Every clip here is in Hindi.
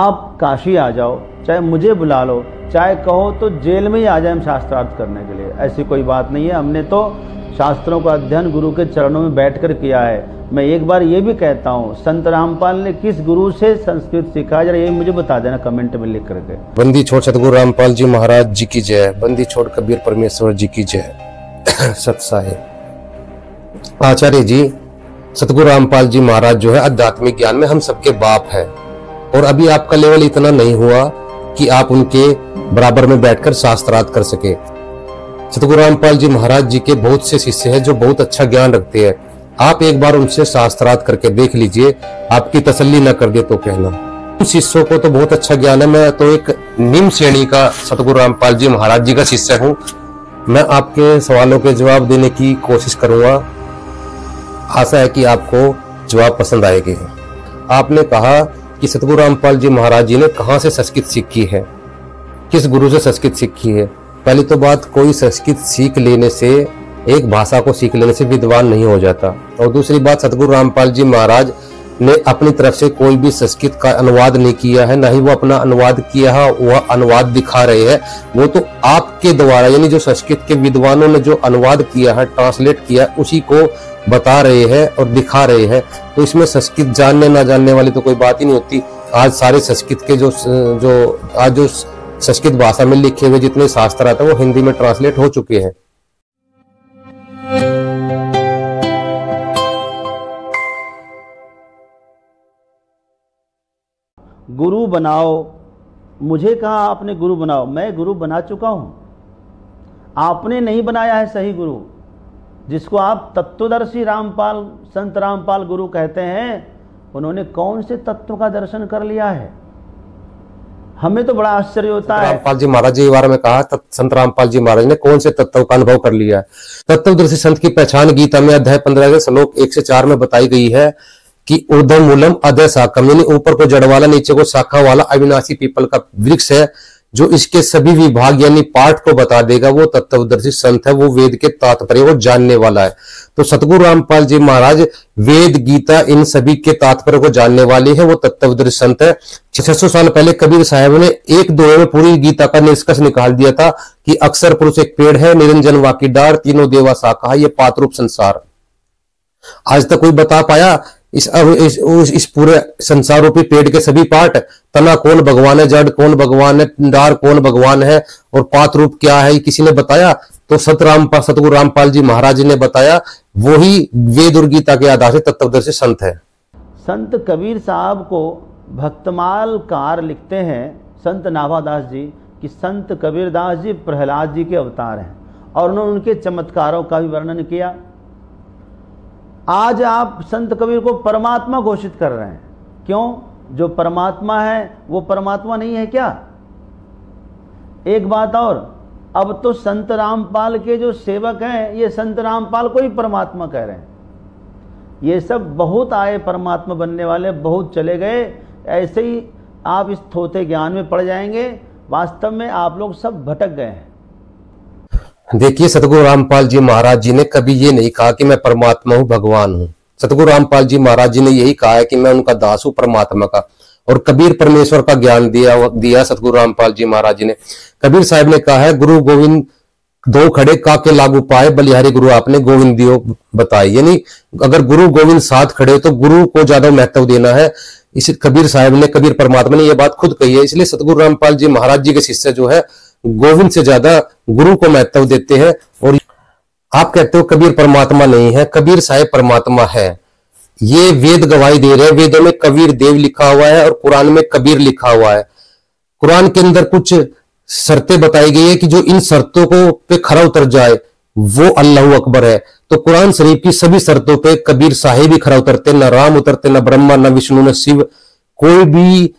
आप काशी आ जाओ, चाहे मुझे बुला लो, चाहे कहो तो जेल में ही आ जाए हम शास्त्रार्थ करने के लिए, ऐसी कोई बात नहीं है। हमने तो शास्त्रों का अध्ययन गुरु के चरणों में बैठकर किया है। मैं एक बार ये भी कहता हूँ, संत रामपाल ने किस गुरु से संस्कृत सीखा, जरा ये मुझे बता देना कमेंट में लिख करके। बंदी छोड़ सतगुरु रामपाल जी महाराज जी की जय, बंदी छोड़ कबीर परमेश्वर जी की जय। सत साहिब आचार्य जी सतगुरु रामपाल जी महाराज जो है आध्यात्मिक ज्ञान में हम सबके बाप है, और अभी आपका लेवल इतना नहीं हुआ कि आप उनके बराबर में बैठकर शास्त्रार्थ कर सके। सतगुरु रामपाल जी महाराज जी के बहुत से शिष्य हैं जो बहुत अच्छा ज्ञान रखते हैं। आप एक बार उनसे शास्त्रार्थ करके देख लीजिए, आपकी तसल्ली न कर दे तो कहना। उन शिष्यों को तो बहुत अच्छा ज्ञान है। मैं तो एक निम्न श्रेणी का सतगुरु रामपाल जी महाराज जी का शिष्य हूँ। मैं आपके सवालों के जवाब देने की कोशिश करूंगा। आशा है कि आपको जवाब पसंद आएंगे। आपने कहा कि सतगुरु रामपाल जी महाराज जी ने कहाँ से संस्कृत सीखी है, किस गुरु से संस्कृत सीखी है। पहली तो बात, कोई संस्कृत सीख लेने से, एक भाषा को सीख लेने से विद्वान नहीं हो जाता। और दूसरी बात, सतगुरु रामपाल जी महाराज ने अपनी तरफ से कोई भी संस्कृत का अनुवाद नहीं किया है, ना ही वो अपना अनुवाद किया है, वह अनुवाद दिखा रहे हैं। वो तो आपके द्वारा, यानी जो संस्कृत के विद्वानों ने जो अनुवाद किया है, ट्रांसलेट किया, उसी को बता रहे हैं और दिखा रहे हैं। तो इसमें संस्कृत जानने ना जानने वाली तो कोई बात ही नहीं होती। आज सारे संस्कृत के जो संस्कृत भाषा में लिखे हुए जितने शास्त्र आते हैं वो हिंदी में ट्रांसलेट हो चुके हैं। गुरु बनाओ, मुझे कहा आपने गुरु बनाओ, मैं गुरु बना चुका हूं। आपने नहीं बनाया है सही गुरु। जिसको आप तत्वदर्शी रामपाल, संत रामपाल गुरु कहते हैं, उन्होंने कौन से तत्व का दर्शन कर लिया है? हमें तो बड़ा आश्चर्य होता है। रामपाल जी महाराज जी के बारे में कहा, संत रामपाल जी महाराज ने कौन से तत्व का अनुभव कर लिया है। तत्वदर्शी संत की पहचान गीता में अध्याय 15 के श्लोक 1 से 4 में बताई गई है कि ऊर्ध्व मूलम अधः शाखम, यानी ऊपर को जड़ वाला, नीचे को शाखा वाला अविनाशी पीपल का वृक्ष है, जो इसके सभी विभाग यानी पाठ को बता देगा। वो तत्वदर्शी संत है, वो वेद के तात्पर्य को जानने वाला है। तो सतगुरु रामपाल जी महाराज वेद, गीता, इन सभी के तात्पर्य को जानने वाले हैं। वो तत्वदर्शी संत है। 600 साल पहले कबीर साहब ने एक दोहे में पूरी गीता का निष्कर्ष निकाल दिया था कि अक्षर पुरुष एक पेड़ है, निरंजन वाकी डार, तीनों देवा शाखा, ये पातरूप संसार। आज तक कोई बता पाया इस पूरे संसार रूपी पेड़ के सभी पार्ट, तना कौन भगवान है, जड़ कौन भगवान है, डार कौन भगवान है, और पात रूप क्या है, किसी ने बताया? तो सतगुरु रामपाल जी महाराज ने बताया। वही वेद और गीता के आधार से तत्वदर्शी संत है। संत कबीर साहब को भक्तमाल कार लिखते हैं संत नाभादास जी कि संत कबीरदास जी प्रहलाद जी के अवतार हैं, और उन्होंने उनके चमत्कारों का भी वर्णन किया। आज आप संत कबीर को परमात्मा घोषित कर रहे हैं। क्यों? जो परमात्मा है वो परमात्मा नहीं है क्या? एक बात और, अब तो संत रामपाल के जो सेवक हैं, ये संत रामपाल को ही परमात्मा कह रहे हैं। ये सब बहुत आए परमात्मा बनने वाले, बहुत चले गए। ऐसे ही आप इस थोथे ज्ञान में पड़ जाएंगे। वास्तव में आप लोग सब भटक गए हैं। देखिए, सतगुरु रामपाल जी महाराज जी ने कभी ये नहीं कहा कि मैं परमात्मा हूं, भगवान हूं। सतगुरु रामपाल जी महाराज जी ने यही कहा है कि मैं उनका दास हूं, परमात्मा का। और कबीर परमेश्वर का ज्ञान दिया सतगुरु रामपाल जी महाराज जी ने। कबीर साहब ने कहा है, गुरु गोविंद दो खड़े काके लागू पाए, बलिहारी गुरु आपने गोविंद दियो बताए। यानी अगर गुरु गोविंद साथ खड़े तो गुरु को ज्यादा महत्व देना है। इस कबीर साहब ने, कबीर परमात्मा ने यह बात खुद कही है। इसलिए सतगुरु रामपाल जी महाराज जी के शिष्य जो है गोविंद से ज्यादा गुरु को महत्व देते हैं। और आप कहते हो कबीर परमात्मा नहीं है, कबीर साहब परमात्मा है। ये वेद गवाही दे रहे हैं। वेदों में कबीर देव लिखा हुआ है और कुरान में कबीर लिखा हुआ है। कुरान के अंदर कुछ शर्तें बताई गई है कि जो इन शर्तों को पे खरा उतर जाए वो अल्लाह अकबर है। तो कुरान शरीफ की सभी शर्तों पे कबीर साहिब ही खरा उतरते, न राम उतरते, न ब्रह्मा, न विष्णु, न शिव, कोई भी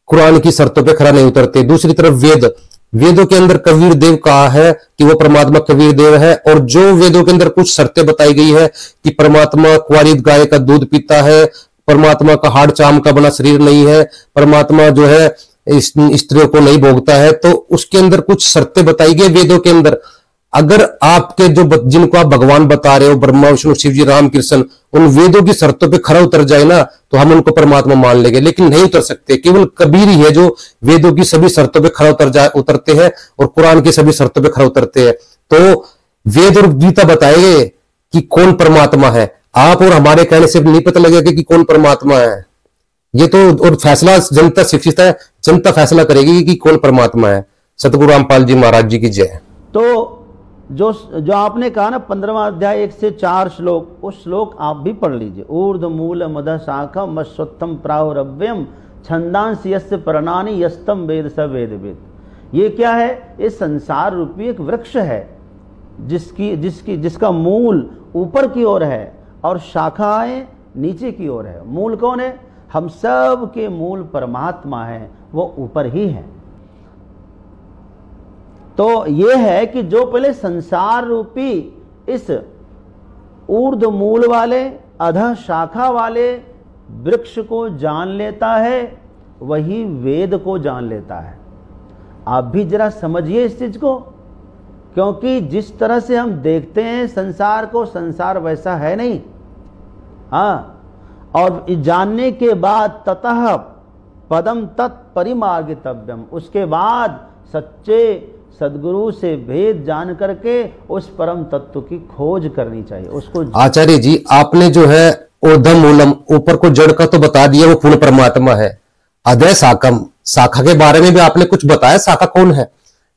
कुरान की शर्तों पे खरा नहीं उतरते। दूसरी तरफ वेदों के अंदर कबीर देव कहा है कि वो परमात्मा कबीर देव है। और जो वेदों के अंदर कुछ शर्तें बताई गई है कि परमात्मा कुंवारी गाय का दूध पीता है, परमात्मा का हाड़ चाम का बना शरीर नहीं है, परमात्मा जो है स्त्रियों को नहीं भोगता है, तो उसके अंदर कुछ शर्तें बताई गई वेदों के अंदर। अगर आपके जो जिनको आप भगवान बता रहे हो, ब्रह्मा विष्णु शिव जी राम कृष्ण, उन वेदों की शर्तों पे खरा उतर जाए ना, तो हम उनको परमात्मा मान लेंगे। लेकिन नहीं उतर सकते, केवल कबीर ही है जो वेदों की सभी शर्तों पे खरा उतरते हैं और कुरान की सभी शर्तों पे खरा उतरते हैं। तो वेद और गीता बताएंगे कि कौन परमात्मा है। आप और हमारे कहने से नहीं पता लगेगा कि कौन परमात्मा है। ये तो और फैसला जनता शिक्षित है, जनता फैसला करेगी कि कौन परमात्मा है। सतगुरु रामपाल जी महाराज जी की जय। तो जो आपने कहा ना 15वां अध्याय 1 से 4 श्लोक, वो श्लोक आप भी पढ़ लीजिए। ऊर्ध्व मूल मद शाखम अश्वत्थम प्राहुरव्यम छंदांसि यस्य पर्णानि यस्तम वेद स वेद वेद। ये क्या है? ये संसार रूपी एक वृक्ष है जिसका मूल ऊपर की ओर है और शाखाएं नीचे की ओर है। मूल कौन है? हम सब के मूल परमात्मा है, वो ऊपर ही है। तो ये है कि जो पहले संसार रूपी इस ऊर्ध्व मूल वाले अधः शाखा वाले वृक्ष को जान लेता है, वही वेद को जान लेता है। आप भी जरा समझिए इस चीज को, क्योंकि जिस तरह से हम देखते हैं संसार को, संसार वैसा है नहीं। हाँ, और जानने के बाद ततः पदम तत्परिमार्गितव्यम, उसके बाद सच्चे सदगुरु से भेद जान करके उस परम तत्व की खोज करनी चाहिए उसको। आचार्य जी, आपने जो है ऊर्ध्व मूलम, ऊपर को जड़ का तो बता दिया, वो पूर्ण परमात्मा है। अधः शाखम, शाखा के बारे में भी आपने कुछ बताया, शाखा कौन है?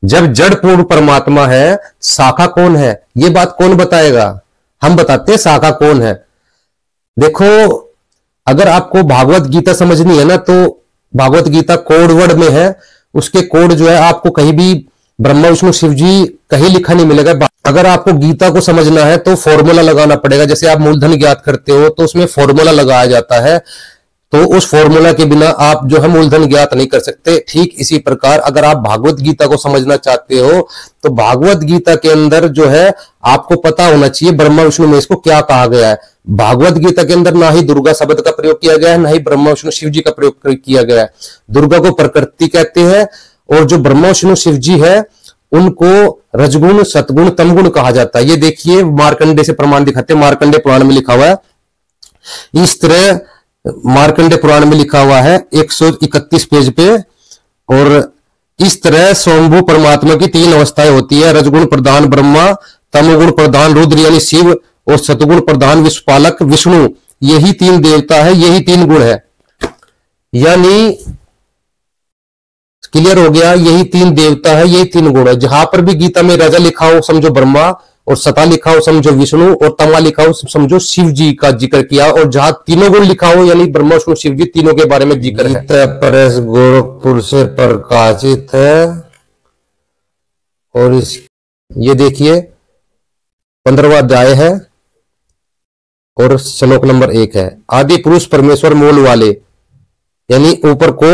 जब जड़ पूर्ण परमात्मा है, शाखा कौन है? ये बात कौन बताएगा? हम बताते हैं शाखा कौन है। देखो, अगर आपको भागवत गीता समझनी है ना, तो भागवत गीता कोड वर्ड में है। उसके कोड जो है आपको कहीं भी ब्रह्मा विष्णु शिव जी कहीं लिखा नहीं मिलेगा। अगर आपको गीता को समझना है तो फॉर्मूला लगाना पड़ेगा। जैसे आप मूलधन ज्ञात करते हो तो उसमें फॉर्मूला लगाया जाता है, तो उस फॉर्मूला के बिना आप जो है मूलधन ज्ञात नहीं कर सकते। ठीक इसी प्रकार अगर आप भागवत गीता को समझना चाहते हो तो भागवत गीता के अंदर जो है आपको पता होना चाहिए ब्रह्मा विष्णु महेश को क्या कहा गया है। भागवत गीता के अंदर ना ही दुर्गा शब्द का प्रयोग किया गया है, ना ही ब्रह्मा विष्णु शिव जी का प्रयोग किया गया है। दुर्गा को प्रकृति कहते हैं और जो ब्रह्मा विष्णु शिव जी है उनको रजगुण सतगुण तमगुण कहा जाता है। ये देखिए मार्कंडे से प्रमाण दिखाते हैं, मार्कंडे पुराण में लिखा हुआ है। इस तरह मार्कंडे पुराण में लिखा हुआ है 131 पेज पे। और इस तरह स्वयंभू परमात्मा की 3 अवस्थाएं होती है, रजगुण प्रधान ब्रह्मा, तमोगुण प्रधान रुद्र यानी शिव और सतगुण प्रधान विश्वपालक विष्णु। यही 3 देवता है, यही 3 गुण है। यानी क्लियर हो गया, यही 3 देवता है, यही 3 गुण है। जहां पर भी गीता में राजा लिखा हो समझो ब्रह्मा, और सता लिखा हो समझो विष्णु, और तमा लिखा हो समझो शिव जी का जिक्र किया। और जहां तीनों गुण लिखा हो यानी ब्रह्मा विष्णु शिव जी तीनों के बारे में जिक्र है। परस गोरखपुर से प्रकाशित है। और ये देखिए 15वां अध्याय है और श्लोक नंबर 1 है। आदि पुरुष परमेश्वर मूल वाले, यानी ऊपर को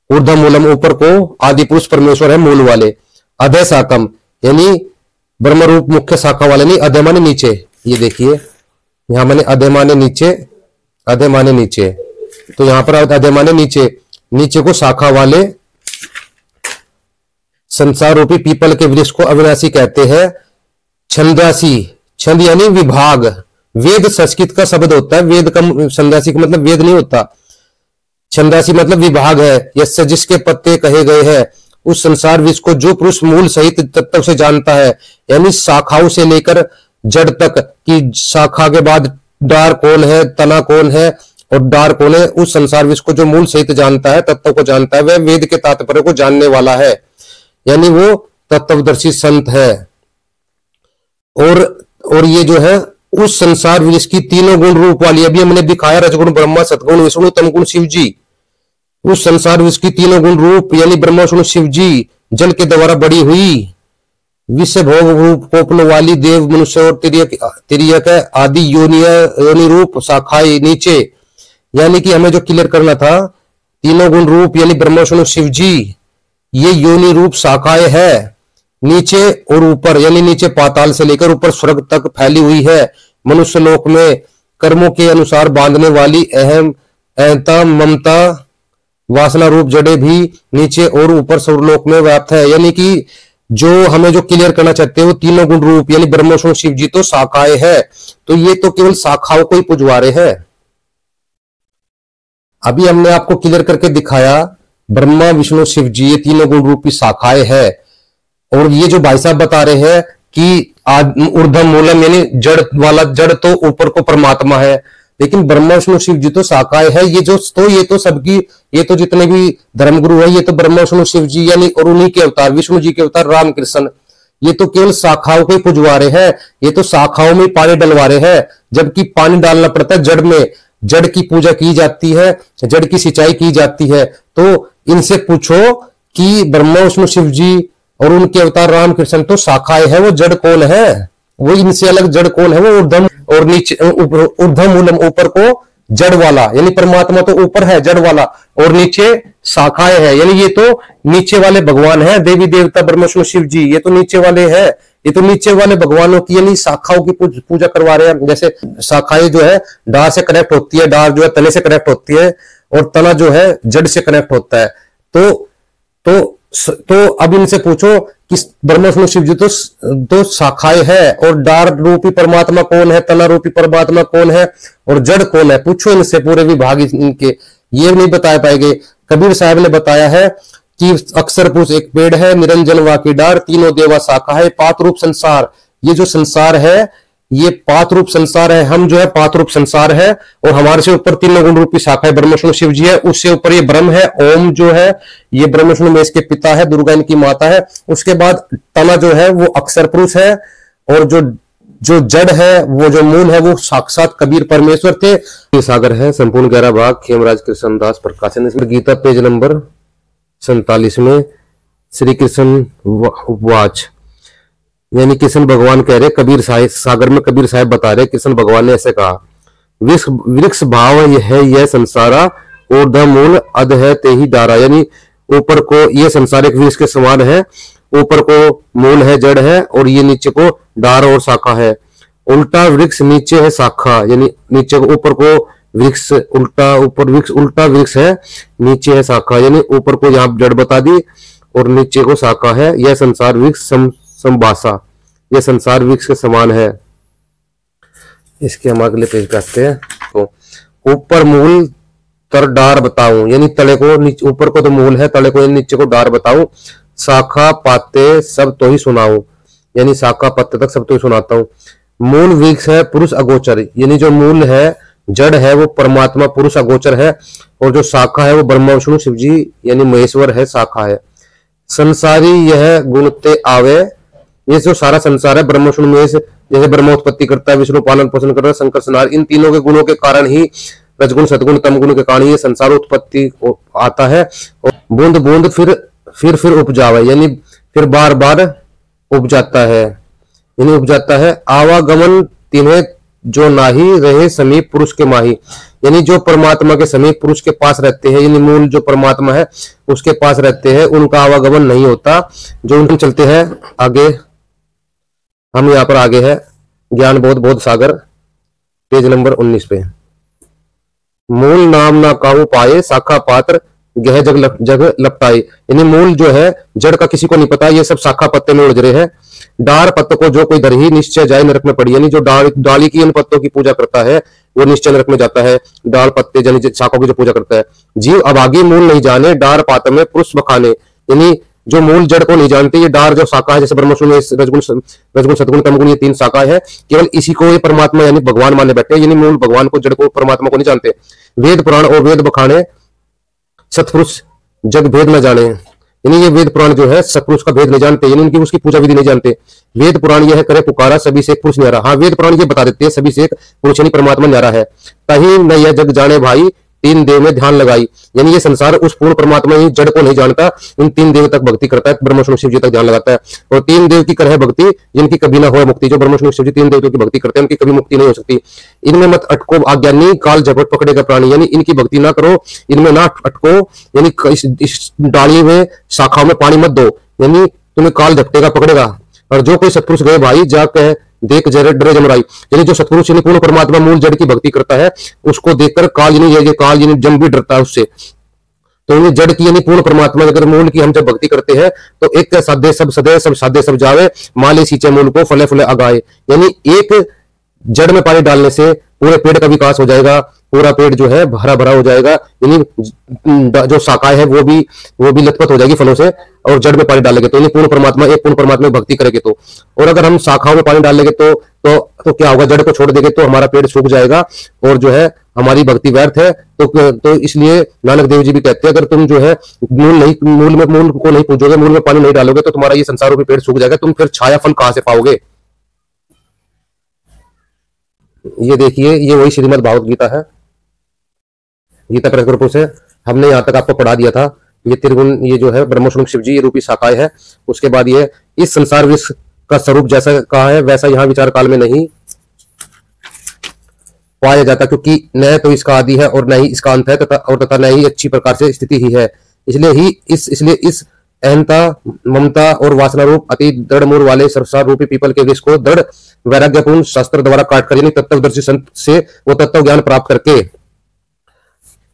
ऊर्ध्व मूलम, ऊपर को आदि पुरुष परमेश्वर है मूल वाले। अधः शाखम यानी ब्रह्म रूप मुख्य शाखा वाले, नहीं अधः माने नीचे। ये देखिए यहां मैंने अधः माने नीचे, अधः माने नीचे, तो यहां पर अधः माने नीचे, नीचे को शाखा वाले संसार रूपी पीपल के वृक्ष को अविनाशी कहते हैं। छंदासी, छंद यानी विभाग, वेद संस्कृत का शब्द होता है। वेद का छंदासी का मतलब वेद नहीं होता, छंदासी मतलब विभाग है। यस्य जिसके पत्ते कहे गए हैं उस संसार विश्व को जो पुरुष मूल सहित तत्व से जानता है, यानी शाखाओं से लेकर जड़ तक कि शाखा के बाद डार कौन है, तना कौन है और डार कौन है, उस संसार विश्व को जो मूल सहित जानता है, तत्व को जानता है, वह वेद के तात्पर्य को जानने वाला है, यानी वो तत्वदर्शी संत है। और ये जो है उस संसार विश्व की 3 गुण रूप वाली, अभी हमने दिखाया रजगुण ब्रह्मा, सतगुण विष्णु, तमगुण शिव जी। उस संसार विश्व की 3 गुण रूप यानी ब्रह्मा विष्णु शिव जी जल के द्वारा बड़ी हुई विश्व भोग रूप कोपन वाली देव मनुष्य और तिर्यक आदि योनि रूप शाखाएं नीचे। यानी कि हमें जो क्लियर करना था, 3 गुण रूप यानी ब्रह्मा विष्णु शिव जी ये योनि रूप शाखाएं है नीचे और ऊपर, यानी नीचे पाताल से लेकर ऊपर स्वर्ग तक फैली हुई है। मनुष्य लोक में कर्मों के अनुसार बांधने वाली अहम अहंता ममता वासना रूप जड़े भी नीचे और ऊपर स्वर्गलोक में व्याप्त है। यानी कि जो हमें जो क्लियर करना चाहते हैं वो तीनों गुण रूप यानी ब्रह्म विष्णु शिव जी तो शाखाएं है, तो ये तो केवल शाखाओं को ही पुजवा रहे हैं। अभी हमने आपको क्लियर करके दिखाया ब्रह्मा विष्णु शिव जी ये तीनों गुण रूपी शाखाएं है, और ये जो भाई साहब बता रहे हैं कि ऊर्ध्व मूलम यानी जड़ वाला, जड़ तो ऊपर को परमात्मा है, लेकिन ब्रह्मा विष्णु शिव जी तो शाखाएं है। ये तो सबकी, ये तो जितने भी धर्मगुरु है ये तो ब्रह्मा विष्णु शिव जी यानी और उन्हीं के अवतार विष्णु जी के अवतार राम कृष्ण, ये तो केवल शाखाओं को ही पुजवा रहे हैं, ये तो शाखाओं में पानी डलवा रहे हैं, जबकि पानी डालना पड़ता है जड़ में, जड़ की पूजा की जाती है, जड़ की सिंचाई की जाती है। तो इनसे पूछो कि ब्रह्मा विष्णु शिव जी और उनके अवतार राम कृष्ण तो शाखाएं है, वो जड़ कौन है? वो इनसे अलग जड़ कौन है? वो ऊर्ध्व और नीचे, ऊर्ध्व मूलम ऊपर को जड़ वाला यानी परमात्मा तो ऊपर है जड़ वाला, और नीचे शाखाएं है यानी ये तो नीचे वाले भगवान है, देवी देवता ब्रह्मा विष्णु शिव जी ये तो नीचे वाले हैं, ये तो नीचे वाले भगवानों की यानी शाखाओं की पूजा करवा रहे हैं। जैसे शाखाएं जो है डाल से कनेक्ट होती है, डाल जो है तने से कनेक्ट होती है, और तना जो है जड़ से कनेक्ट होता है। तो अब इनसे पूछो कि ब्रह्मा विष्णु शिव जी तो शाखाएं है, और डार रूपी परमात्मा कौन है, तना रूपी परमात्मा कौन है, और जड़ कौन है? पूछो इनसे, पूरे विभाग इनके ये नहीं बता पाएंगे। कबीर साहब ने बताया है कि अक्षर पुरुष एक पेड़ है, निरंजन वाकी डार, तीनों देवा शाखा है, पात रूप संसार। ये जो संसार है ये पात रूप संसार है, हम जो है पात रूप संसार है, और हमारे से ऊपर तीनों गुण रूपी शाखा है ब्रह्मा विष्णु शिव जी है, उससे ऊपर ये ब्रह्म है, ओम जो है ये ब्रह्मा विष्णु महेश के पिता है, दुर्गा इनकी माता है। उसके बाद तना जो है वो अक्षर पुरुष है, और जो जड़ है वो जो मूल है वो साक्षात कबीर परमेश्वर थे। सागर है संपूर्ण 11 भाग खेमराज कृष्णदास प्रकाशन। इसमें गीता पेज नंबर 47 में श्री कृष्ण वाच यानी कृष्ण भगवान कह रहे, कबीर सागर में कबीर साहब बता रहे कृष्ण भगवान ने ऐसे कहा, वृक्ष भाव है यह संसारा, ऊर्ध्व मूल अध है ते ही डारा। यानी ऊपर को ये संसार एक वृक्ष के समान है, ऊपर को मूल है जड़ है, और ये नीचे को डार और शाखा है। उल्टा वृक्ष नीचे है शाखा, यानी नीचे को ऊपर को वृक्ष उल्टा, ऊपर वृक्ष उल्टा वृक्ष है, नीचे है शाखा, यानी ऊपर को यहाँ जड़ बता दी और नीचे को शाखा है। यह संसार वृक्ष संभाषा, यह संसार वृक्ष के समान है। इसके हम अगले पेज पे आते हैं। तो ऊपर मूल तर डार बताऊं, यानी तले को ऊपर को तो मूल है, तले को नीचे को डार बताऊं। शाखा पाते सब तो ही सुनाऊं, यानी शाखा पत्ते तक सब तो ही सुनाता हूं। मूल वृक्ष है पुरुष अगोचर, यानी जो मूल है जड़ है वो परमात्मा पुरुष अगोचर है, और जो शाखा है वो ब्रह्मा विष्णु शिव जी यानी महेश्वर है, शाखा है। संसारी यह गुणते आवे, ये जो सारा संसार है ब्रह्म विष्णु महेश, जैसे ब्रह्म उत्पत्ति करता है, विष्णु पालन पोषण करता है, शंकर संहार, इन तीनों के गुणों के कारण ही रजगुण सदगुण तमगुण के कारण ये संसार उत्पत्ति आता है। और बूंद बूंद फिर उपजावे, यानी फिर बार बार उपजाता है, यानी उपजाता है। आवागमन तिन्हें जो नाही रहे समीप पुरुष के माही, यानी जो परमात्मा के समीप पुरुष के पास रहते हैं, यानी मूल जो परमात्मा है उसके पास रहते हैं, उनका आवागमन नहीं होता। जो उनके चलते हैं आगे, हम यहाँ पर आगे है ज्ञान बोध सागर पेज नंबर 19 पे। मूल नाम ना काहू पाए, शाखा पात्र गह जग लपटाए, यानी मूल जो है जड़ का किसी को नहीं पता, ये सब शाखा पत्ते में उलझ रहे हैं। डार पत्त को जो कोई धरही निश्चय जाए नरक में पड़ी, यानी जो डाली की इन पत्तों की पूजा करता है वो निश्चय नरक में जाता है। डाल पत्ते यानी शाखाओं की जो पूजा करता है। जीव अब आगे मूल नहीं जाने, डार पात्र में पुरुष बखाने, यानी जो मूल जड़ को नहीं जानते, ये डार जो शाखा है, जैसे ब्रह्म रजगुण सदगुण तमगुण, ये 3 शाखा है, केवल इसी को ये परमात्मा यानी भगवान माने बैठे, यानी मूल भगवान को जड़ को परमात्मा को नहीं जानते। वेद पुराण और वेद बखाने सत्पुरुष जग भेद न जाने, यानी ये वेद पुराण जो है सत्पुरुष का भेद नहीं जानते, यानी उनकी उसकी पूजा विधि नहीं जानते। वेद पुराण यह करे पुकारा, सभी से एक पुरुष न्यारा। हाँ, वेद पुराण ये बता देते हैं सभी से एक पुरुष यानी परमात्मा न्यारा है। तही न यह जग जाने भाई, 3 देव में ध्यान लगाई, यानी ये संसार उस पूर्ण परमात्मा ही जड़ को नहीं जानता, इन 3 देव तक भक्ति करता है, ब्रह्म विष्णु शिव जी तक ध्यान लगाता है। और 3 देव की करे भक्ति जिनकी कभी ना हो मुक्ति, जो ब्रह्म विष्णु शिव जी 3 देवों की भक्ति करते हैं उनकी कभी मुक्ति नहीं हो सकती। इनमें मत अटको अज्ञानी, काल झपट पकड़ेगा प्राणी, यानी इनकी भक्ति ना करो, इनमें ना अटको, यानी इस डाली में शाखाओं में पानी मत दो, यानी तुम्हें काल झपटेगा पकड़ेगा। और जो कोई सत्पुरुष गए भाई जाकर देख जरे डरे जमराई, यानी जो सत्पुरुष यानी पूर्ण परमात्मा मूल जड़ की भक्ति करता है उसको देखकर काल यानी ये काल यानी जम भी डरता है उससे। तो ये जड़ की यानी पूर्ण परमात्मा अगर मूल की हम जब भक्ति करते हैं तो एक साधे सब सदे सब साधे सब जावे, माले सींचे मूल को फले फले अगाए। यानी एक जड़ में पानी डालने से पूरे पेड़ का विकास हो जाएगा, पूरा पेड़ जो है हरा भरा हो जाएगा, यानी जो शाखाएं है वो भी लथपथ हो जाएगी फलों से, और जड़ में पानी डालेंगे तो यानी पूर्ण परमात्मा में भक्ति करेंगे तो। और अगर हम शाखाओं में पानी डालेंगे तो क्या होगा, जड़ को छोड़ देंगे तो हमारा पेड़ सूख जाएगा और जो है हमारी भक्ति व्यर्थ है। तो इसलिए नानक देव जी भी कहते हैं, अगर तुम जो है मूल को नहीं पूजोगे, मूल में पानी नहीं डालोगे तो तुम्हारा ये संसार रूपी पेड़ सूख जाएगा, तुम फिर छाया फल कहां से पाओगे। ये देखिए, ये वही श्रीमद् भागवत गीता है, गीता प्रेस से हमने यहां तक आपको पढ़ा दिया था। ये त्रिगुण, ये जो है ब्रह्मस्वरूप शिव जी, ये रूपी शाखाएं है। उसके बाद ये इस संसार विश्व का स्वरूप जैसा कहा है वैसा यहाँ विचार काल में नहीं पाया जाता, क्योंकि न तो इसका आदि है और न ही इसका अंत है, तथा न ही अच्छी प्रकार से स्थिति ही है। इसलिए इस अहंता, ममता और वासना रूप अति दृढ़ मूल वाले संसार रूपी पीपल के वृक्ष को दृढ़ वैराग्यपूर्ण शास्त्र द्वारा काटकर, यानी तत्वदर्शी संत से वो तत्व ज्ञान प्राप्त करके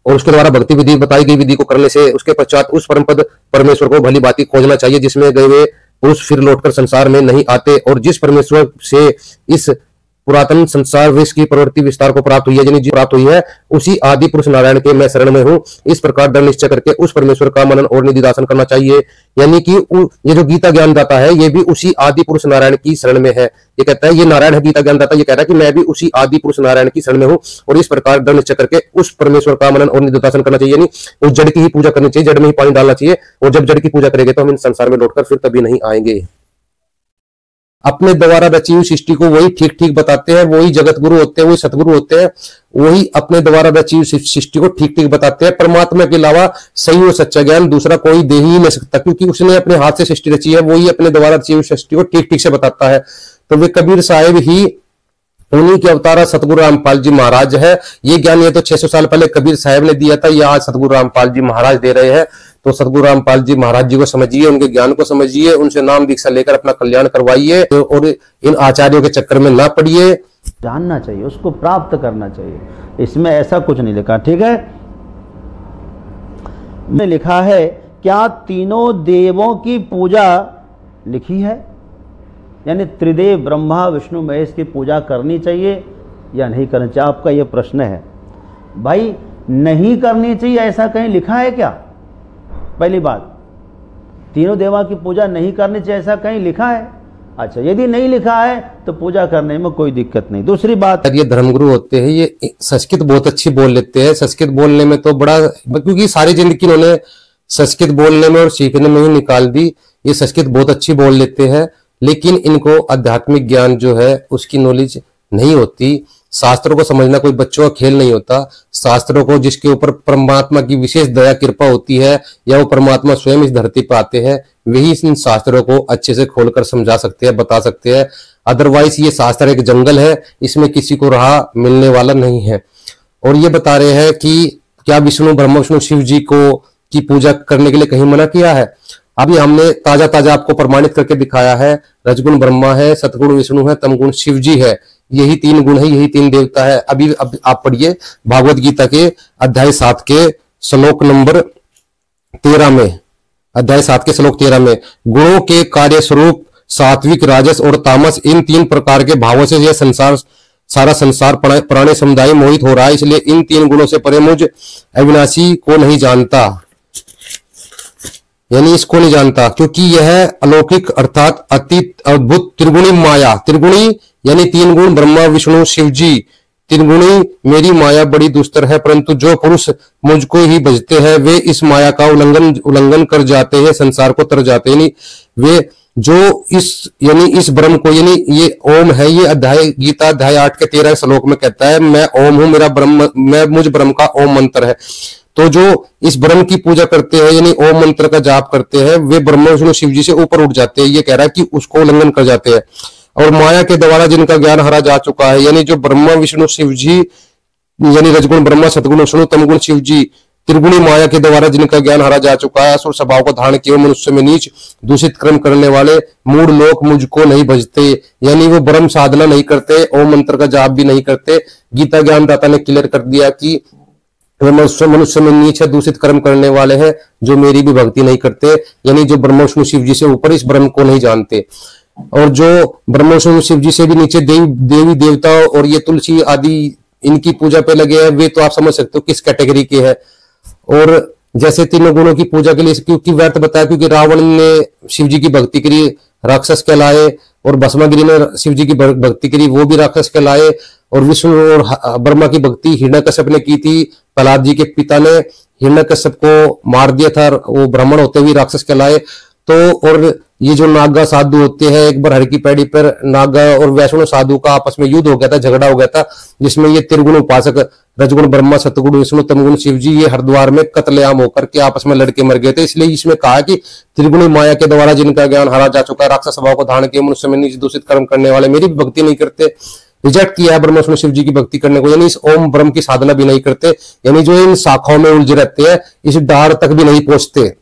और उसके द्वारा भक्ति विधि बताई गई विधि को करने से उसके पश्चात उस परम पद परमेश्वर को भली भांति खोजना चाहिए, जिसमें गए हुए पुरुष फिर लौटकर संसार में नहीं आते, और जिस परमेश्वर से इस पुरातन संसार विश्व की प्रवृत्ति विस्तार को प्राप्त हुई है, यानी प्राप्त हुई है, उसी आदि पुरुष नारायण के मैं शरण में हूँ। इस प्रकार दृढ़ निश्चय करके उस परमेश्वर का मनन और निधिध्यासन करना चाहिए। यानी कि ये जो गीता ज्ञान दाता है ये भी उसी आदि पुरुष नारायण की शरण में है। ये कहता है, ये नारायण है गीता ज्ञान दाता, ये कह रहा है कि मैं भी उसी आदि पुरुष नारायण की शरण में हूँ, और इस प्रकार दृढ़ निश्चय करके उस परमेश्वर का मनन और निधिध्यासन करना चाहिए। यानी उस जड़ की ही पूजा करनी चाहिए, जड़ में ही पानी डालना चाहिए, और जब जड़ की पूजा करेंगे तो हम इन संसार में लौटकर फिर कभी नहीं आएंगे। अपने द्वारा रची हुई सृष्टि को वही ठीक ठीक बताते हैं, वही जगत गुरु होते हैं, वही सतगुरु होते हैं, वही अपने द्वारा रची हुई सृष्टि को ठीक ठीक बताते हैं। परमात्मा के अलावा सही और सच्चा ज्ञान दूसरा कोई दे ही नहीं सकता, क्योंकि उसने अपने हाथ से सृष्टि रची है, वही अपने द्वारा रची हुई सृष्टि को ठीक ठीक से बताता है। तो वे कबीर साहिब ही उन्हीं के अवतारा सतगुरु रामपाल जी महाराज है। ये ज्ञान ये तो 600 साल पहले कबीर साहब ने दिया था, ये आज सतगुरु रामपाल जी महाराज दे रहे हैं। तो सतगुरु रामपाल जी महाराज जी को समझिए, उनके ज्ञान को समझिए, उनसे नाम दीक्षा लेकर अपना कल्याण करवाइए, और इन आचार्यों के चक्कर में ना पड़िए। जानना चाहिए, उसको प्राप्त करना चाहिए, इसमें ऐसा कुछ नहीं लिखा। ठीक है, में लिखा है क्या तीनों देवों की पूजा लिखी है, यानी त्रिदेव ब्रह्मा विष्णु महेश की पूजा करनी चाहिए या नहीं करनी चाहिए, आपका यह प्रश्न है। भाई नहीं करनी चाहिए ऐसा कहीं लिखा है क्या? पहली बात, तीनों देवा की पूजा नहीं करनी चाहिए ऐसा कहीं लिखा है? अच्छा, यदि नहीं लिखा है तो पूजा करने में कोई दिक्कत नहीं। दूसरी बात, ये धर्मगुरु होते हैं, ये संस्कृत बहुत अच्छी बोल लेते हैं। संस्कृत बोलने में तो बड़ा, क्योंकि सारी जिंदगी उन्होंने संस्कृत बोलने में और सीखने में ही निकाल दी। ये संस्कृत बहुत अच्छी बोल लेते हैं, लेकिन इनको आध्यात्मिक ज्ञान जो है उसकी नॉलेज नहीं होती। शास्त्रों को समझना कोई बच्चों का खेल नहीं होता। शास्त्रों को जिसके ऊपर परमात्मा की विशेष दया कृपा होती है, या वो परमात्मा स्वयं इस धरती पर आते हैं, वही इन शास्त्रों को अच्छे से खोलकर समझा सकते हैं, बता सकते हैं। अदरवाइज ये शास्त्र एक जंगल है, इसमें किसी को राह मिलने वाला नहीं है। और ये बता रहे हैं कि क्या विष्णु ब्रह्म विष्णु शिव जी को की पूजा करने के लिए कहीं मना किया है? अभी हमने ताजा ताजा आपको प्रमाणित करके दिखाया है। रजगुण ब्रह्मा है, सतगुण विष्णु है, तमगुण शिव जी है। यही 3 गुण है, यही 3 देवता है। अभी अब आप पढ़िए भागवत गीता के अध्याय 7 के श्लोक नंबर 13 में, अध्याय 7 के श्लोक 13 में, गुणों के कार्य स्वरूप सात्विक, राजस और तामस, इन 3 प्रकार के भावों से यह संसार, सारा संसार प्राणी समुदाय मोहित हो रहा है। इसलिए इन 3 गुणों से परे मुझ अविनाशी को नहीं जानता, यानी इसको नहीं जानता, क्योंकि यह अलौकिक अर्थात अति अद्भुत त्रिगुणी माया, त्रिगुणी यानी 3 गुण ब्रह्मा विष्णु शिव जी, त्रिगुणी मेरी माया बड़ी दुस्तर है, परंतु जो पुरुष मुझको ही भजते हैं वे इस माया का उल्लंघन कर जाते हैं, संसार को तर जाते हैं। यानी वे जो इस ब्रह्म को, यानी ये ओम है, ये अध्याय गीता अध्याय 8 के 13 श्लोक में कहता है, मैं ओम हूं, मेरा ब्रह्म, मैं मुझ ब्रह्म का ओम मंत्र है। तो जो इस ब्रह्म की पूजा करते हैं, यानी ओम मंत्र का जाप करते हैं, वे ब्रह्मा विष्णु शिव जी से ऊपर उठ जाते हैं। ये कह रहा है कि उसको उल्लंघन कर जाते हैं। और माया के द्वारा जिनका ज्ञान हरा जा चुका है, यानी जो ब्रह्मा विष्णु शिव जी, यानी रजगुण ब्रह्मा, सतगुण विष्णु, तमगुण शिव जी, त्रिगुणी माया के द्वारा जिनका ज्ञान हरा जा चुका है, असुर स्वभाव को धारण किए मनुष्य में नीच दूषित कर्म करने वाले मूढ़ लोग मुझको नहीं भजते, यानी वो ब्रह्म साधना नहीं करते, ओम मंत्र का जाप भी नहीं करते। गीता ज्ञान दाता ने क्लियर कर दिया कि वे मनुष्य में नीच है, दूषित कर्म करने वाले हैं, जो मेरी भी भक्ति नहीं करते, यानी जो ब्रह्मा विष्णु शिव जी से ऊपर इस ब्रह्म को नहीं जानते। और जो ब्रह्मा विष्णु शिव जी से भी नीचे देवी देवता और ये तुलसी आदि इनकी पूजा पे लगे हैं, वे तो आप समझ सकते हो किस कैटेगरी के हैं। और जैसे तीनों गुणों की पूजा के लिए क्योंकि व्यर्थ बताया, क्योंकि रावण ने शिव जी की भक्ति करी, राक्षस कहलाए, और भस्मागिरी ने शिव जी की भक्ति करी, वो भी राक्षस कहलाए। और विष्णु और ब्रह्मा की भक्ति हिरण्यकश्यप ने की थी, प्रहलाद जी के पिता ने हिरण्यकश्यप को मार दिया था, वो ब्राह्मण होते हुए राक्षस कहलाए। तो और ये जो नागा साधु होते हैं, एक बार हर की पैड़ी पर नागा और वैष्णव साधु का आपस में युद्ध हो गया था, झगड़ा हो गया था, जिसमें ये त्रिगुण उपासक रजगुण ब्रह्मा, सतगुण विष्णु, तमगुण शिव जी, ये हरिद्वार में कत्लेआम होकर के आपस में लड़के मर गए थे। इसलिए इसमें कहा कि त्रिगुणी माया के द्वारा जिनका ज्ञान हरा जा चुका है, राक्षस स्वभाव को धारण किए, मनुष्य में नीच दूषित कर्म करने वाले मेरी भी भक्ति नहीं करते, रिजेक्ट किया है ब्रह्मा विष्णु शिव जी की भक्ति करने को, यानी इस ओम ब्रह्म की साधना भी नहीं करते, यानी जो इन शाखाओं में उलझे रहते हैं, इस डार तक भी नहीं पहुंचते।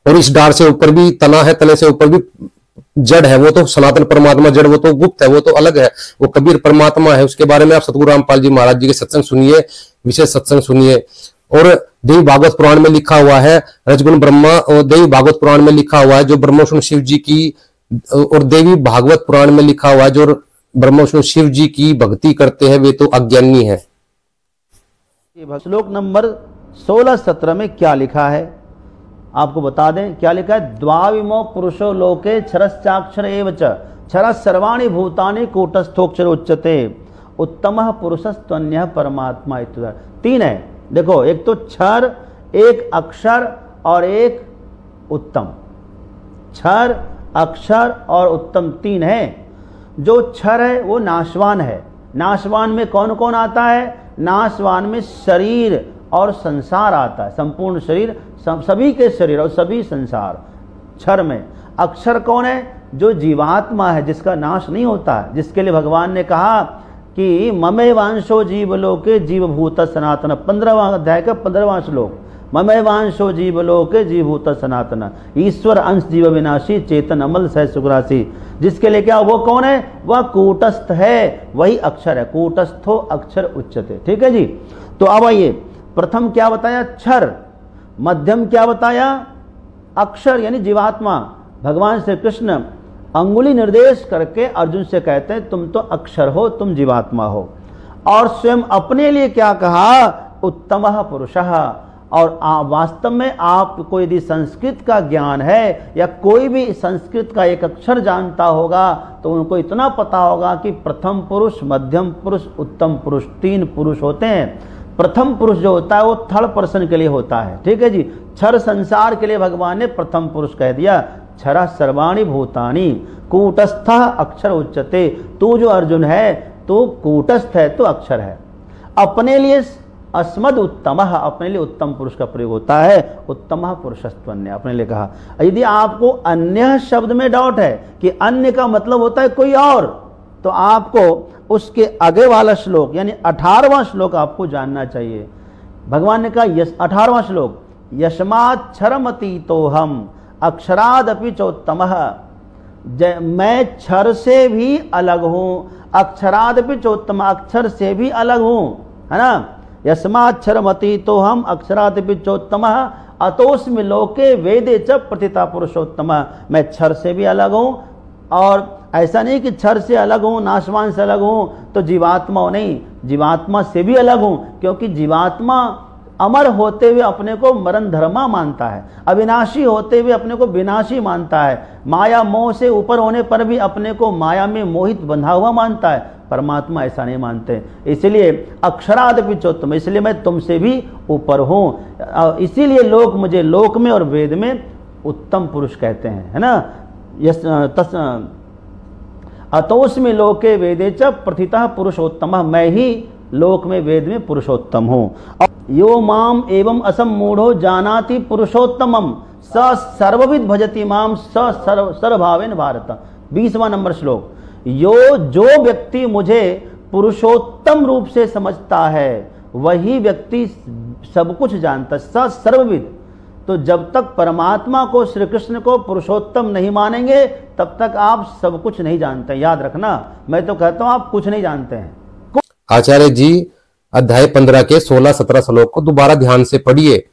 और इस डार से ऊपर भी तना है, तने से ऊपर भी जड़ है, वो तो सनातन परमात्मा, जड़ वो तो गुप्त है, वो तो अलग है, वो कबीर परमात्मा है। उसके बारे में आप सतगुरु रामपाल जी महाराज जी के सत्संग सुनिए, विशेष सत्संग सुनिए। और देवी भागवत पुराण में लिखा हुआ है रजगुण ब्रह्मा, और देवी भागवत पुराण में लिखा हुआ है जो ब्रह्मा विष्णु शिव जी की, और देवी भागवत पुराण में लिखा हुआ है जो ब्रह्मा विष्णु शिव जी की भक्ति करते हैं वे तो अज्ञानी है। श्लोक नंबर 16-17 में क्या लिखा है आपको बता दें। क्या लिखा है? द्वाविमो पुरुषो लोके क्षरश्चाक्षर एव च क्षर सर्वाणि भूतानि कूटस्थोक्षर उच्यते उत्तमः पुरुषस्त्वन्यः परमात्मा इत्युक्तः। तीन है, देखो, एक तो क्षर, एक अक्षर और एक उत्तम। क्षर, अक्षर और उत्तम तीन है। जो क्षर है वो नाशवान है। नाशवान में कौन कौन आता है? नाशवान में शरीर और संसार आता है, संपूर्ण शरीर, सभी के शरीर और सभी संसार क्षर में। अक्षर कौन है? जो जीवात्मा है, जिसका नाश नहीं होता है, जिसके लिए भगवान ने कहा कि ममेवांशो जीवलोके जीवभूत सनातन, 15वां अध्याय का 15वां श्लोक, ममेवांशो जीवलोके जीवभूत सनातन, ईश्वर अंश जीव विनाशी चेतन अमल सह सुग्रासी। जिसके लिए क्या, वो कौन है? वह कूटस्थ है, वही अक्षर है। कूटस्थो अक्षर उच्यते। ठीक है जी। तो अब आइए, प्रथम क्या बताया? क्षर। मध्यम क्या बताया? अक्षर यानी जीवात्मा। भगवान श्री कृष्ण अंगुली निर्देश करके अर्जुन से कहते हैं तुम तो अक्षर हो, तुम जीवात्मा हो। और स्वयं अपने लिए क्या कहा? उत्तमः पुरुषः। और वास्तव में आपको यदि संस्कृत का ज्ञान है या कोई भी संस्कृत का एक अक्षर जानता होगा तो उनको इतना पता होगा कि प्रथम पुरुष, मध्यम पुरुष, उत्तम पुरुष, तीन पुरुष होते हैं। प्रथम पुरुष जो होता है वो थर्ड पर्सन के लिए होता है। ठीक है जी। क्षर संसार के लिए भगवान ने प्रथम पुरुष कह दिया। क्षर सर्वाणि भूतानि कूटस्थ अक्षर उच्यते। तू जो अर्जुन है तो कूटस्थ है, तो अक्षर है। अपने लिए अस्मद उत्तमः, अपने लिए उत्तम पुरुष का प्रयोग होता है। उत्तमः पुरुषस्त्वन्य, अपने लिए कहा। यदि आपको अन्य शब्द में डाउट है कि अन्य का मतलब होता है कोई और, तो आपको उसके आगे वाला श्लोक यानी 18वां श्लोक आपको जानना चाहिए। भगवान ने कहा 18वां श्लोक, यस्माच्छरमतीतो हम अक्षरादपि चोत्तमः। मैं क्षर से भी अलग हूं, अक्षरादपि चोत्तम, अक्षर से भी अलग हूं, है ना। यस्माच्छरमतीतो हम अक्षरादपि चोत्तमः अतोस्मि लोके वेदे च प्रतिता पुरुषोत्तमः। मैं क्षर से भी अलग हूं, और ऐसा नहीं कि क्षर से अलग हूं, नाशवान से अलग हूं तो जीवात्मा नहीं, जीवात्मा से भी अलग हूं, क्योंकि जीवात्मा अमर होते हुए अपने को मरण धर्मा मानता है, अविनाशी होते हुए अपने को विनाशी मानता है, माया मोह से ऊपर होने पर भी अपने को माया में मोहित बंधा हुआ मानता है। परमात्मा ऐसा नहीं मानते। इसलिए अक्षरादपि चोत्तम, इसलिए मैं तुमसे भी ऊपर हूं। इसीलिए लोग मुझे लोक में और वेद में उत्तम पुरुष कहते हैं, है ना। अतोस्मि लोके वेदे च प्रथितः पुरुषोत्तमः। मैं ही लोक में वेद में पुरुषोत्तम हूं। यो माम एवं असम्मूढ़ो जानाति पुरुषोत्तमम स सर्वविद भजति माम स सर्वभावेन भारत। 20वां नंबर श्लोक। जो व्यक्ति मुझे पुरुषोत्तम रूप से समझता है वही व्यक्ति सब कुछ जानता है। स सर्वविद। तो जब तक परमात्मा को, श्री कृष्ण को पुरुषोत्तम नहीं मानेंगे तब तक आप सब कुछ नहीं जानते। याद रखना, मैं तो कहता हूं आप कुछ नहीं जानते हैं। आचार्य जी, अध्याय 15 के 16-17 श्लोक को दोबारा ध्यान से पढ़िए।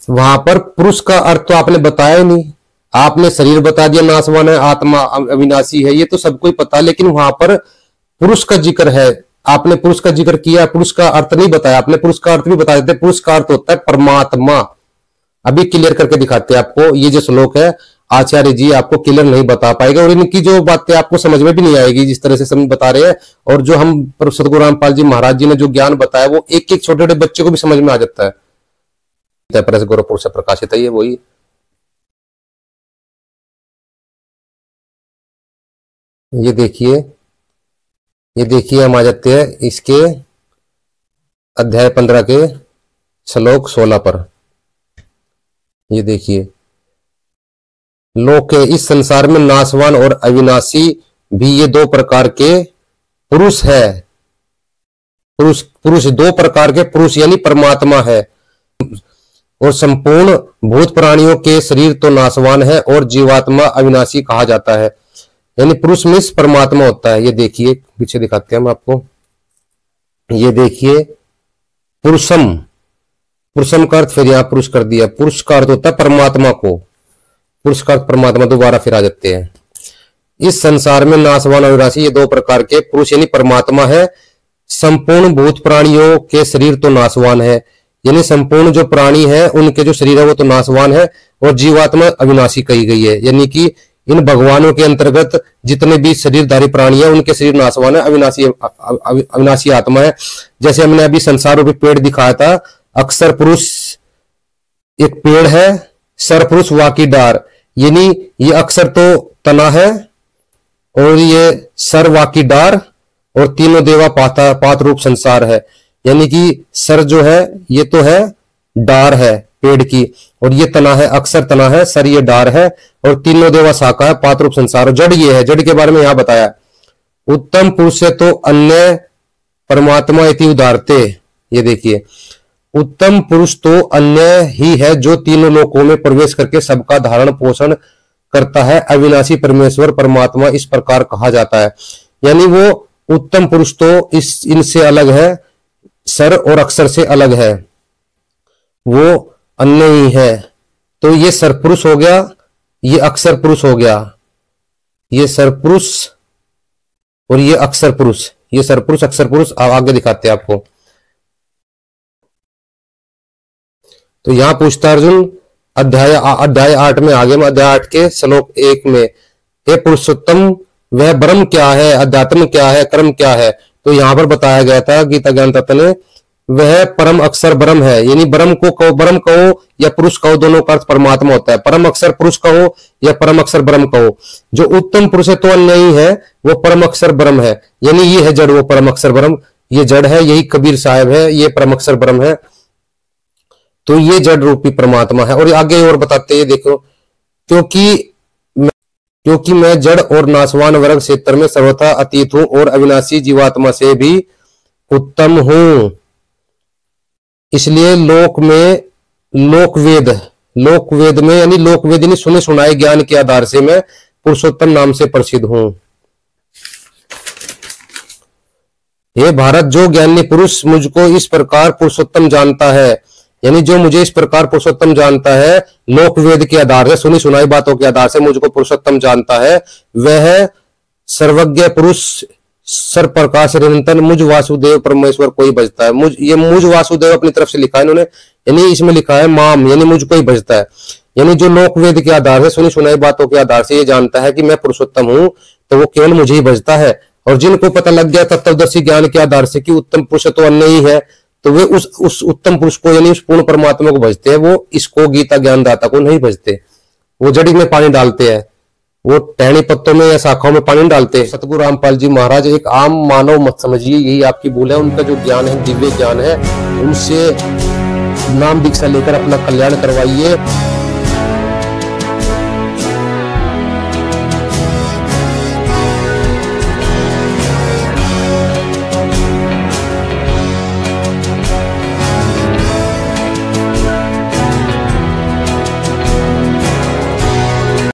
वहां पर पुरुष का अर्थ तो आपने बताया ही नहीं, आपने शरीर बता दिया नाशवान है, आत्मा अविनाशी है, ये तो सबको ही पता, लेकिन वहां पर पुरुष का जिक्र है, आपने पुरुष का जिक्र किया, पुरुष का अर्थ नहीं बताया, आपने पुरुष का अर्थ भी बता देते। पुरुष का अर्थ होता है परमात्मा। अभी क्लियर करके दिखाते हैं आपको। ये जो श्लोक है आचार्य जी आपको क्लियर नहीं बता पाएगा, और इनकी जो बातें आपको समझ में भी नहीं आएगी जिस तरह से समझ बता रहे हैं। और जो हम सतगुरु रामपाल जी महाराज जी ने जो ज्ञान बताया वो एक एक छोटे छोटे बच्चे को भी समझ में आ जाता है। गौरव पुरुष से प्रकाशित है ये वही। ये देखिए हम आ जाते हैं इसके अध्याय 15 के श्लोक 16 पर। ये देखिए, लोक इस संसार में नाशवान और अविनाशी भी ये दो प्रकार के पुरुष है। पुरुष दो प्रकार के पुरुष यानी परमात्मा है, और संपूर्ण भूत प्राणियों के शरीर तो नाशवान है और जीवात्मा अविनाशी कहा जाता है। यानी पुरुष में परमात्मा होता है। ये देखिए पीछे दिखाते हैं हम आपको। ये देखिए पुरुषम का अर्थ फिर यहां पुरुष कर दिया। पुरुष का अर्थ होता है परमात्मा को, पुरुष का अर्थ परमात्मा, दोबारा फिर आ जाते हैं। इस संसार में नाशवान और अविनाशी ये दो प्रकार के पुरुष यानी परमात्मा है। संपूर्ण भूत प्राणियों के शरीर तो नाशवान है, यानी संपूर्ण जो प्राणी है उनके जो शरीर है वो तो नाशवान है, और जीवात्मा अविनाशी कही गई है। यानी कि इन भगवानों के अंतर्गत जितने भी शरीरधारी प्राणी है उनके शरीर नाशवान है, अविनाशी आत्मा है। जैसे हमने अभी संसार रूपी पेड़ दिखाया था, अक्षर पुरुष एक पेड़ है, सर पुरुष वाकी डार, यानी ये अक्षर तो तना है और ये सर वाकी डार और तीनों देवा पात रूप संसार है। यानी कि सर जो है ये तो है डार है पेड़ की, और ये तना है, अक्षर तना है, सर ये डार है, और तीनों देवा शाखा है, पात रूप संसार। और जड़ ये है, जड़ के बारे में यहां बताया। उत्तम पुरुष से तो अन्य परमात्मा इति उदारते। ये देखिए, उत्तम पुरुष तो अन्य ही है जो तीनों लोकों में प्रवेश करके सबका धारण पोषण करता है, अविनाशी परमेश्वर परमात्मा इस प्रकार कहा जाता है। यानी वो उत्तम पुरुष तो इनसे अलग है, सर और अक्षर से अलग है, वो अन्य ही है। तो ये सर पुरुष हो गया, ये अक्षर पुरुष हो गया, ये सर पुरुष और ये अक्षर पुरुष, ये सर पुरुष अक्षर पुरुष। आगे दिखाते हैं आपको। तो यहां पूछता अर्जुन अध्याय 8 में आगे में अध्याय 8 के श्लोक 1 में, हे पुरुषोत्तम वह ब्रह्म क्या है, अध्यात्म क्या है, कर्म क्या है। तो यहां पर बताया गया था गीता ज्ञान तत्व ने, वह परम अक्षर ब्रह्म है। यानी ब्रह्म को कहो, ब्रह्म कहो या पुरुष कहो, दोनों का अर्थ परमात्मा होता है। परम अक्षर पुरुष कहो या परम अक्षर ब्रह्म कहो। जो उत्तम पुरुष है तो अन्य ही है, वो परम अक्षर ब्रह्म है। यानी ये है जड़, वो परम अक्षर ब्रह्म, ये जड़ है, यही कबीर साहब है, ये परम अक्षर ब्रह्म है। तो ये जड़ रूपी परमात्मा है। और आगे और बताते हैं, देखो, क्योंकि मैं जड़ और नाशवान वर्ग क्षेत्र में सर्वथा अतीत हूं और अविनाशी जीवात्मा से भी उत्तम हूं, इसलिए लोकवेद में यानी लोकवेद यानी सुने सुनाए ज्ञान के आधार से मैं पुरुषोत्तम नाम से प्रसिद्ध हूं। हे भारत, जो ज्ञानी पुरुष मुझको इस प्रकार पुरुषोत्तम जानता है, यानी जो मुझे इस प्रकार पुरुषोत्तम जानता है, लोकवेद के आधार से सुनी सुनाई बातों के आधार से मुझको पुरुषोत्तम जानता है, वह सर्वज्ञ पुरुष सर प्रकाश निरंतर मुझ वासुदेव परमेश्वर को ही भजता है। मुझ वासुदेव अपनी तरफ से लिखा है इन्होंने, यानी इसमें लिखा है माम, यानी मुझको ही भजता है। यानी जो लोकवेद के आधार से सुनी सुनाई बातों के आधार से ये जानता है कि मैं पुरुषोत्तम हूं, तो वो केवल मुझे ही भजता है। और जिनको पता लग गया तत्वदर्शी ज्ञान के आधार से कि उत्तम पुरुष तो अन्य ही है, तो वे उस उत्तम पुरुष को यानी उस पूर्ण परमात्मा को भजते हैं। वो इसको गीता ज्ञानदाता को नहीं भजते, वो जड़ी में पानी डालते हैं, वो टहनी पत्तों में या शाखाओं में पानी डालते हैं। सतगुरु रामपाल जी महाराज एक आम मानव मत समझिए, यही आपकी भूल है। उनका जो ज्ञान है, दिव्य ज्ञान है, उनसे नाम दीक्षा लेकर अपना कल्याण करवाइए।